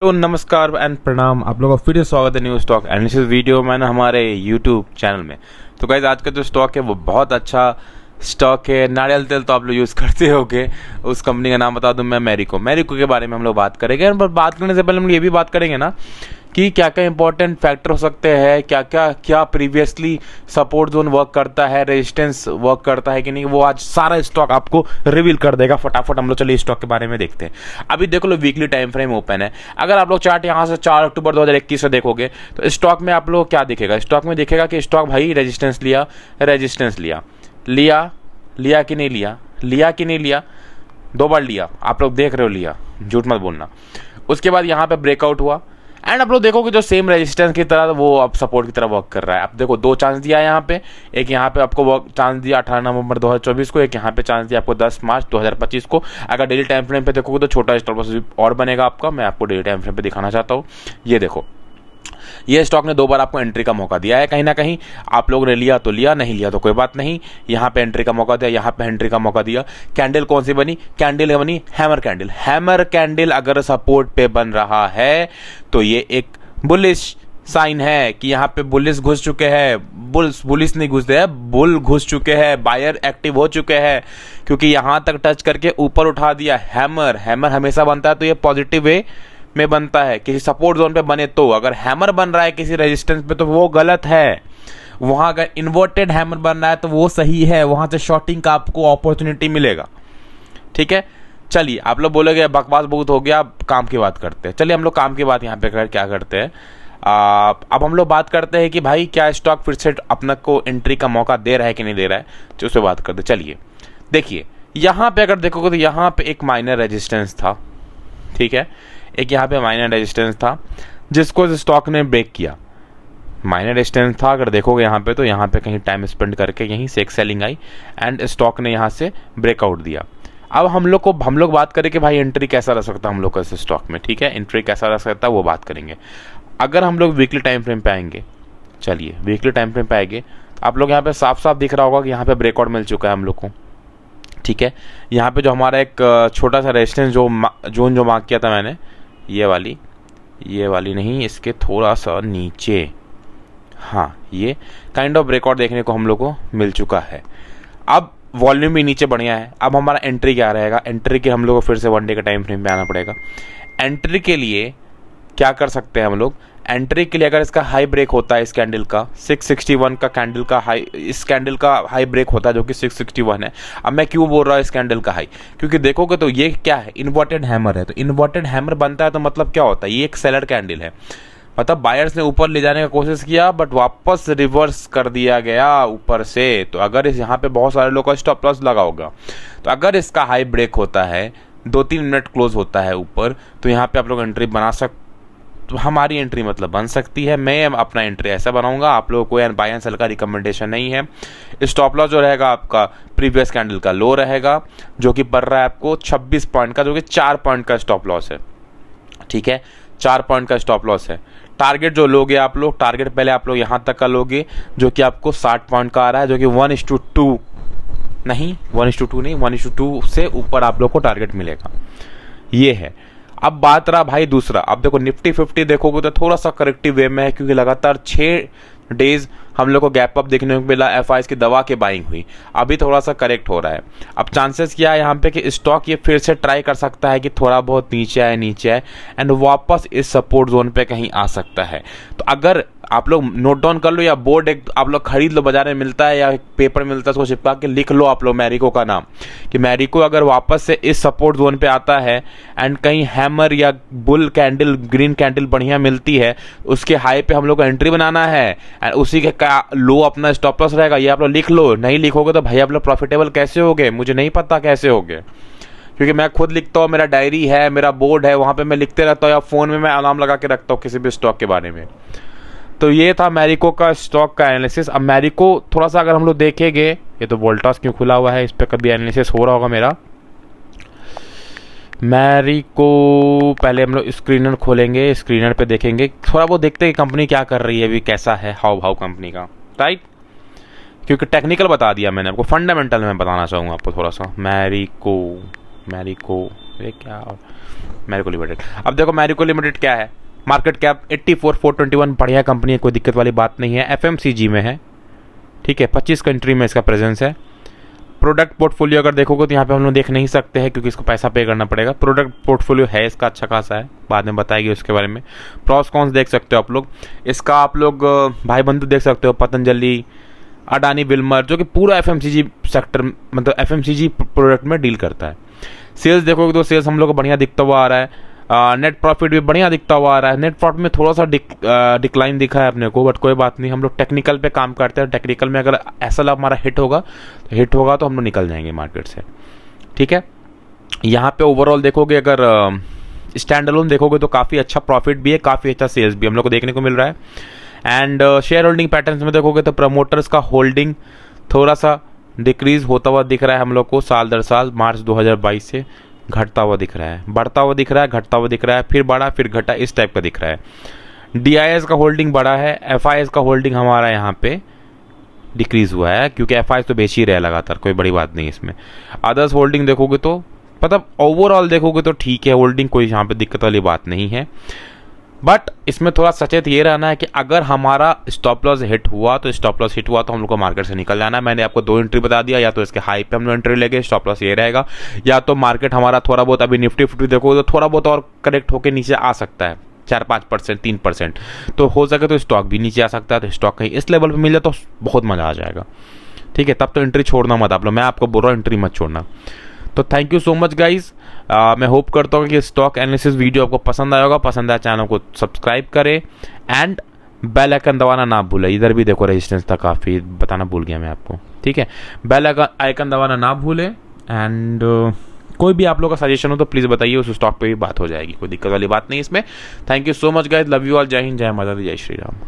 तो नमस्कार एंड प्रणाम, आप लोगों का फिर से स्वागत है न्यू स्टॉक एनालिसिस वीडियो में ना हमारे यूट्यूब चैनल में। तो गाइस आज का जो स्टॉक है वो बहुत अच्छा स्टॉक है। नारियल तेल तो आप लोग यूज़ करते होगे। उस कंपनी का नाम बता दूं मैं, मैरिको के बारे में हम लोग बात करेंगे। पर बात करने से पहले हम लोग ये भी बात करेंगे ना कि क्या क्या इंपॉर्टेंट फैक्टर हो सकते हैं, क्या प्रीवियसली सपोर्ट जोन वर्क करता है, रेजिस्टेंस वर्क करता है कि नहीं, वो आज सारा स्टॉक आपको रिवील कर देगा। फटाफट हम लोग चलिए स्टॉक के बारे में देखते हैं। अभी देखो लो, वीकली टाइम फ्रेम ओपन है। अगर आप लोग चार्ट यहाँ से 4 अक्टूबर 2021 से देखोगे तो स्टॉक में आप लोग क्या दिखेगा, स्टॉक में दिखेगा कि स्टॉक भाई रेजिस्टेंस लिया, रेजिस्टेंस लिया कि नहीं लिया, 2 बार लिया। आप लोग देख रहे हो, लिया, झूठ मत बोलना। उसके बाद यहाँ पे ब्रेकआउट हुआ एंड आप लोग देखोगे जो सेम रेजिस्टेंस की तरह वो अब सपोर्ट की तरह वर्क कर रहा है। अब देखो 2 चांस दिया है यहाँ पे, एक यहाँ पे आपको वर्क चांस दिया 18 नवंबर 2024 को, एक यहाँ पे चांस दिया आपको 10 मार्च 2025 को। अगर डेली टाइम फ्रेम पे देखोगे तो छोटा स्टॉप लॉस और बनेगा आपका। मैं आपको डेली टाइम फ्रेम पे दिखाना चाहता हूँ। ये देखो, ये स्टॉक ने 2 बार आपको एंट्री का मौका दिया है। कहीं ना कहीं आप लोगों ने लिया तो लिया, नहीं लिया तो कोई बात नहीं। यहाँ पे एंट्री का मौका दिया, यहाँ पे एंट्री का मौका दिया। कैंडल कौन सी बनी, कैंडल बनी हैमर कैंडल। अगर सपोर्ट पे बन रहा है तो ये एक बुलिश साइन है कि यहाँ पे बुलिस घुस चुके हैं। बुलिस नहीं घुसते हैं, बुल घुस चुके हैं, बायर एक्टिव हो चुके हैं, क्योंकि यहाँ तक टच करके ऊपर उठा दिया। हैमर हमेशा बनता है तो ये पॉजिटिव वे में बनता है, किसी सपोर्ट जोन पे बने तो। अगर हैमर बन रहा है किसी रेजिस्टेंस पे तो वो गलत है। वहां अगर इन्वर्टेड हैमर बन रहा है तो वो सही है, वहां से शॉर्टिंग का आपको अपॉर्चुनिटी मिलेगा। ठीक है, चलिए आप लोग बोलोगे बकवास बहुत हो गया, काम की बात करते हैं। चलिए हम लोग काम की बात यहाँ पे क्या करते हैं। अब हम लोग बात करते हैं कि भाई क्या स्टॉक फिर से अपना को एंट्री का मौका दे रहा है कि नहीं दे रहा है, तो उससे बात करते हैं। चलिए देखिए, यहाँ पे अगर देखोगे तो यहाँ पे एक माइनर रेजिस्टेंस था। ठीक है, एक यहाँ पे माइनर रेजिस्टेंस था जिसको स्टॉक ने ब्रेक किया। माइनर रेजिस्टेंस था, अगर देखोगे यहाँ पे तो यहाँ पे कहीं टाइम स्पेंड करके यहीं से एक सेलिंग आई एंड स्टॉक ने यहाँ से ब्रेकआउट दिया। अब हम लोग बात करें कि भाई एंट्री कैसा रह सकता है हम लोग का इस स्टॉक में। ठीक है, एंट्री कैसा रह सकता है वो बात करेंगे। अगर हम लोग वीकली टाइम फ्रेम पे आएंगे, चलिए वीकली टाइम फ्रेम पे आएंगे तो आप लोग यहाँ पे साफ साफ दिख रहा होगा कि यहाँ पे ब्रेकआउट मिल चुका है हम लोग को। ठीक है, यहाँ पे जो हमारा एक छोटा सा रेजिस्टेंस जोन जो मार्क किया था मैंने, ये वाली नहीं, इसके थोड़ा सा नीचे, हाँ, ये काइंड ऑफ ब्रेकआउट देखने को हम लोग को मिल चुका है। अब वॉल्यूम भी नीचे बढ़िया है। अब हमारा एंट्री क्या रहेगा, एंट्री के हम लोग को फिर से 1 डे का टाइम फ्रेम पे आना पड़ेगा। एंट्री के लिए क्या कर सकते हैं हम लोग, एंट्री के लिए अगर इसका हाई ब्रेक होता है, इस कैंडल का 661 का कैंडल का हाई, इस कैंडल का हाई ब्रेक होता है जो कि 661 है। अब मैं क्यों बोल रहा हूँ इस कैंडल का हाई, क्योंकि देखोगे तो ये क्या है, इन्वर्टेड हैमर है। तो इन्वर्टेड हैमर बनता है तो मतलब क्या होता है, ये एक सेलर कैंडल है। मतलब बायर्स ने ऊपर ले जाने का कोशिश किया बट वापस रिवर्स कर दिया गया ऊपर से। तो अगर इस यहाँ पे बहुत सारे लोगों का स्टॉप लॉस लगा होगा, तो अगर इसका हाई ब्रेक होता है, 2-3 मिनट क्लोज होता है ऊपर, तो यहाँ पे आप लोग एंट्री बना तो हमारी एंट्री मतलब बन सकती है। मैं अपना एंट्री ऐसा बनाऊंगा, आप लोगों को बाय एंड सेल का रिकमेंडेशन नहीं है। स्टॉप लॉस जो रहेगा आपका प्रीवियस कैंडल का लो रहेगा, जो कि पड़ रहा है आपको 26 पॉइंट का, जो कि 4 पॉइंट का स्टॉप लॉस है। ठीक है, 4 पॉइंट का स्टॉप लॉस है। टारगेट जो लोगे आप लोग, टारगेट पहले आप लोग यहाँ तक का लोगे जो कि आपको 60 पॉइंट का आ रहा है, जो कि 1:2 नहीं, 1:2 नहीं, 1:2 से ऊपर आप लोग को टारगेट मिलेगा। ये है। अब बात रहा भाई दूसरा, अब देखो निफ्टी 50 देखोगे तो थोड़ा सा करेक्टिव वे में है, क्योंकि लगातार 6 डेज हम लोग को गैप अप देखने को मिला। एफआईएस की दवा की बाइंग हुई, अभी थोड़ा सा करेक्ट हो रहा है। अब चांसेस क्या है यहाँ पे कि स्टॉक ये फिर से ट्राई कर सकता है कि थोड़ा बहुत नीचे आए एंड वापस इस सपोर्ट जोन पे कहीं आ सकता है। तो अगर आप लोग नोट डाउन कर लो, या बोर्ड एक आप लोग खरीद लो, बाजार में मिलता है या पेपर मिलता है, उसको चिपका के लिख लो आप लोग मैरिको का नाम, कि मैरिको अगर वापस से इस सपोर्ट जोन पे आता है एंड कहीं हैमर या बुल कैंडल, ग्रीन कैंडल बढ़िया मिलती है, उसके हाई पे हम लोग को एंट्री बनाना है एंड उसी के लो अपना स्टॉप लॉस रहेगा। ये आप लोग लिख लो, नहीं लिखोगे तो भाई आप लोग प्रॉफिटेबल कैसे होगे, मुझे नहीं पता कैसे होगे, क्योंकि मैं खुद लिखता हूँ, मेरा डायरी है, मेरा बोर्ड है, वहाँ पे मैं लिखते रहता हूँ, या फ़ोन में मैं अलार्म लगा के रखता हूँ किसी भी स्टॉक के बारे में। तो ये था मैरिको का स्टॉक का एनालिसिस। अब मैरिको थोड़ा सा अगर हम लोग देखेंगे, ये तो वोल्टास क्यों खुला हुआ है, इस पर कभी एनालिसिस हो रहा होगा मेरा। मैरिको पहले हम लोग स्क्रीनर खोलेंगे, स्क्रीनर पे देखेंगे, थोड़ा बहुत देखते हैं कि कंपनी क्या कर रही है, अभी कैसा है हाव भाव कंपनी का, राइट। क्योंकि टेक्निकल बता दिया मैंने आपको, फंडामेंटल में बताना चाहूँगा आपको थोड़ा सा। मैरिको ये क्या मैरिको लिमिटेड। अब देखो मैरिको लिमिटेड क्या है, मार्केट कैप 84,421, बढ़िया कंपनी है, कोई दिक्कत वाली बात नहीं है, एफएमसीजी में है, ठीक है, 25 कंट्री में इसका प्रेजेंस है। प्रोडक्ट पोर्टफोलियो अगर देखोगे तो यहाँ पे हम लोग देख नहीं सकते हैं क्योंकि इसको पैसा पे करना पड़ेगा। प्रोडक्ट पोर्टफोलियो है इसका अच्छा खासा है, बाद में बताएगी उसके बारे में। प्रॉस कॉन्स देख सकते हो आप लोग इसका, आप लोग भाई बंधु देख सकते हो, पतंजलि, अडानी, विल्मर, जो कि पूरा एफएमसीजी सेक्टर मतलब एफएमसीजी प्रोडक्ट में डील करता है। सेल्स देखोगे तो सेल्स हम लोग को बढ़िया दिखता हुआ आ रहा है, नेट प्रॉफिट भी बढ़िया दिखता हुआ आ रहा है। नेट प्रॉफिट में थोड़ा सा डिक्लाइन दिखा है अपने को, बट कोई बात नहीं, हम लोग टेक्निकल पे काम करते हैं, टेक्निकल में अगर ऐसा लाभ हमारा हिट होगा तो हम लोग निकल जाएंगे मार्केट से, ठीक है। यहाँ पे ओवरऑल देखोगे, अगर स्टैंड अलोन देखोगे तो काफ़ी अच्छा प्रॉफिट भी है, काफ़ी अच्छा सेल्स भी हम लोग को देखने को मिल रहा है। एंड शेयर होल्डिंग पैटर्न्स में देखोगे तो प्रमोटर्स का होल्डिंग थोड़ा सा डिक्रीज होता हुआ दिख रहा है हम लोग को, साल दर साल मार्च 2022 से घटता हुआ दिख रहा है, बढ़ता हुआ दिख रहा है, घटता हुआ दिख रहा है, फिर बढ़ा फिर घटा, इस टाइप का दिख रहा है। डीआईएस का होल्डिंग बढ़ा है, एफआईएस का होल्डिंग हमारा यहाँ पे डिक्रीज हुआ है क्योंकि एफआईएस तो बेच ही रहा है लगातार, कोई बड़ी बात नहीं इसमें। अदर्स होल्डिंग देखोगे तो मतलब ओवरऑल देखोगे तो ठीक है, होल्डिंग कोई यहाँ पे दिक्कत वाली बात नहीं है। बट इसमें थोड़ा सचेत ये रहना है कि अगर हमारा स्टॉप लॉस हिट हुआ तो हम लोग को मार्केट से निकल जाना है। मैंने आपको 2 एंट्री बता दिया, या तो इसके हाई पे हम लोग एंट्री लेंगे, स्टॉप लॉस ये रहेगा, या तो मार्केट हमारा थोड़ा बहुत अभी निफ्टी फिफ्टी देखो तो थोड़ा बहुत और करेक्ट होकर नीचे आ सकता है, 4-5%, 3%, तो हो सके तो स्टॉक भी नीचे आ सकता है। तो स्टॉक कहीं इस लेवल पर मिल जाए तो बहुत मज़ा आ जाएगा, ठीक है। तब तो एंट्री छोड़ना मत आप लोग, मैं आपको बोल रहा हूँ एंट्री मत छोड़ना। तो thank you so much guys, मैं होप करता हूँ कि स्टॉक एनालिसिस वीडियो आपको पसंद आया होगा। पसंद आया चैनल को सब्सक्राइब करें एंड बेल आइकन दबाना ना भूलें। इधर भी देखो रेजिस्टेंस था काफ़ी, बताना भूल गया मैं आपको, ठीक है। बेल आइकन दबाना ना भूलें एंड कोई भी आप लोग का सजेशन हो तो प्लीज़ बताइए, उस स्टॉक पे भी बात हो जाएगी, कोई दिक्कत वाली बात नहीं इसमें। Thank you so much guys, love you all, जय हिंद, जय माता दी, जय श्री राम।